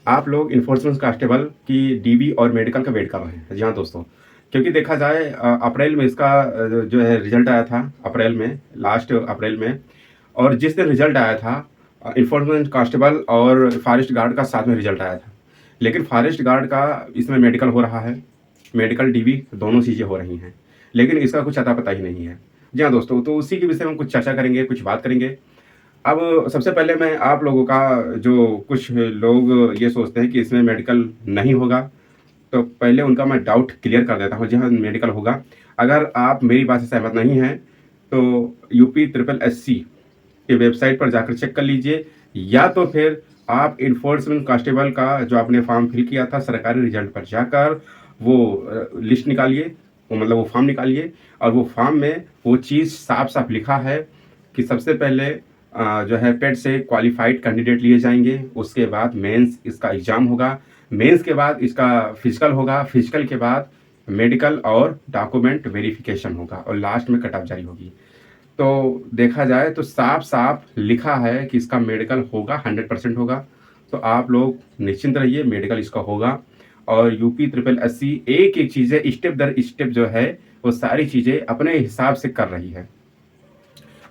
आप लोग enforcement constable की डीबी और मेडिकल का वेट कर रहे हैं। जी हाँ दोस्तों, क्योंकि देखा जाए अप्रैल में इसका जो है रिजल्ट आया था, अप्रैल में, लास्ट अप्रैल में। और जिस दिन रिजल्ट आया था, इन्फोर्समेंट कांस्टेबल और फॉरेस्ट गार्ड का साथ में रिजल्ट आया था। लेकिन फॉरेस्ट गार्ड का इसमें मेडिकल हो रहा है, मेडिकल डीबी दोनों चीज़ें हो रही हैं, लेकिन इसका कुछ अता पता ही नहीं है। जी हाँ दोस्तों, तो उसी के विषय में हम कुछ चर्चा करेंगे, कुछ बात करेंगे। अब सबसे पहले मैं आप लोगों का, जो कुछ लोग ये सोचते हैं कि इसमें मेडिकल नहीं होगा, तो पहले उनका मैं डाउट क्लियर कर देता हूँ। जी हाँ, मेडिकल होगा। अगर आप मेरी बात से सहमत नहीं हैं, तो यूपी ट्रिपल एससी की वेबसाइट पर जाकर चेक कर लीजिए, या तो फिर आप इन्फोर्समेंट कांस्टेबल का जो आपने फॉर्म फिल किया था, सरकारी रिजल्ट पर जाकर वो लिस्ट निकालिए, वो मतलब वो फॉर्म निकालिए, और वो फॉर्म में वो चीज़ साफ साफ लिखा है कि सबसे पहले जो है पेट से क्वालिफाइड कैंडिडेट लिए जाएंगे, उसके बाद मेंस इसका एग्ज़ाम होगा, मेंस के बाद इसका फिजिकल होगा, फिजिकल के बाद मेडिकल और डॉक्यूमेंट वेरिफिकेशन होगा, और लास्ट में कट ऑफ जारी होगी। तो देखा जाए तो साफ साफ लिखा है कि इसका मेडिकल होगा, 100% होगा। तो आप लोग निश्चिंत रहिए, मेडिकल इसका होगा। और यूपी ट्रिपल एससी एक एक चीज़ें स्टेप दर स्टेप जो है वो सारी चीज़ें अपने हिसाब से कर रही है।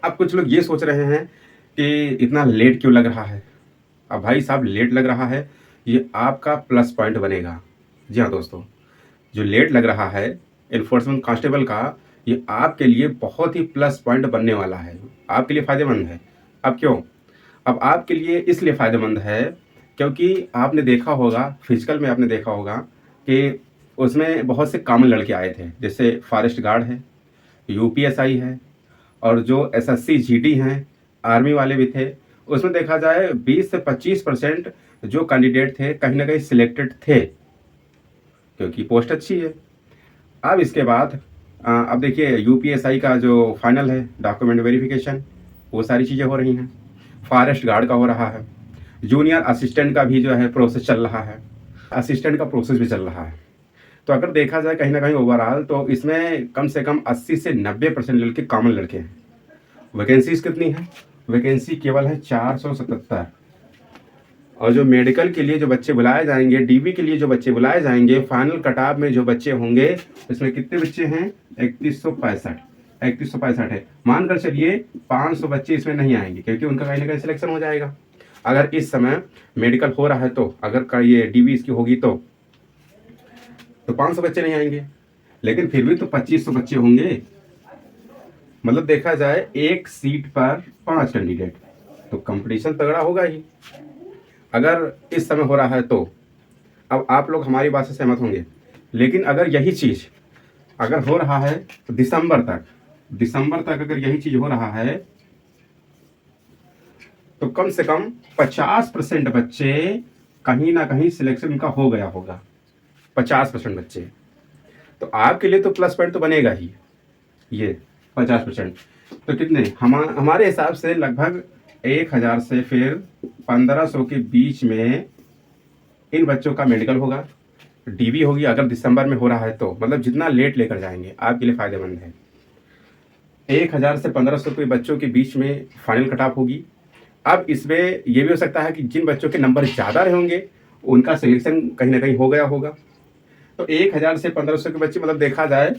अब कुछ लोग ये सोच रहे हैं कि इतना लेट क्यों लग रहा है। अब भाई साहब, लेट लग रहा है, ये आपका प्लस पॉइंट बनेगा। जी हाँ दोस्तों, जो लेट लग रहा है इन्फोर्समेंट कांस्टेबल का, ये आपके लिए बहुत ही प्लस पॉइंट बनने वाला है, आपके लिए फ़ायदेमंद है। अब क्यों? अब आपके लिए इसलिए फ़ायदेमंद है क्योंकि आपने देखा होगा, फिजिकल में आपने देखा होगा कि उसमें बहुत से कॉमन लड़के आए थे, जैसे फॉरेस्ट गार्ड है, यूपीएसआई है, और जो एसएससी जीडी हैं, आर्मी वाले भी थे। उसमें देखा जाए 20 से 25% जो कैंडिडेट थे कहीं ना कहीं सिलेक्टेड थे, क्योंकि पोस्ट अच्छी है। अब इसके बाद अब देखिए, यूपीएसआई का जो फाइनल है, डॉक्यूमेंट वेरिफिकेशन, वो सारी चीज़ें हो रही हैं। फॉरेस्ट गार्ड का हो रहा है, जूनियर असिस्टेंट का भी जो है प्रोसेस चल रहा है, असिस्टेंट का प्रोसेस भी चल रहा है। तो अगर देखा जाए कहीं ना कहीं ओवरऑल, तो इसमें कम से कम 80 से 90% लड़के कॉमन लड़के हैं। वैकेंसीज कितनी है? वैकेंसी केवल है 477। और जो मेडिकल के लिए जो बच्चे बुलाए जाएंगे, डीबी के लिए जो बच्चे बुलाए जाएंगे, फाइनल कटाव में जो बच्चे होंगे, इसमें कितने बच्चे हैं? 3165। 3165 है। मानकर चलिए 500 बच्चे इसमें नहीं आएंगे, क्योंकि उनका कहीं ना कहीं सिलेक्शन हो जाएगा। अगर इस समय मेडिकल हो रहा है, तो अगर का ये डीबी इसकी होगी तो 500 बच्चे नहीं आएंगे, लेकिन फिर भी तो 2500 बच्चे होंगे। मतलब देखा जाए एक सीट पर 5 कैंडिडेट, तो कंपटीशन तगड़ा होगा ही। अगर इस समय हो रहा है तो अब आप लोग हमारी बात से सहमत होंगे, लेकिन अगर यही चीज़ अगर हो रहा है तो दिसंबर तक अगर यही चीज़ हो रहा है, तो कम से कम 50% बच्चे कहीं ना कहीं सिलेक्शन उनका हो गया होगा। 50% बच्चे, तो आपके लिए तो प्लस पॉइंट तो बनेगा ही ये 50%। तो कितने हमारे हिसाब से लगभग 1000 से फिर 1500 के बीच में इन बच्चों का मेडिकल होगा, डीवी होगी। अगर दिसंबर में हो रहा है तो मतलब जितना लेट लेकर जाएंगे आपके लिए फ़ायदेमंद है। 1000 से 1500 के बच्चों के बीच में फाइनल कट ऑफ होगी। अब इसमें यह भी हो सकता है कि जिन बच्चों के नंबर ज़्यादा रहे होंगे उनका सिलेक्शन कहीं ना कहीं हो गया होगा। तो 1000 से 1500 के बच्चे, मतलब देखा जाए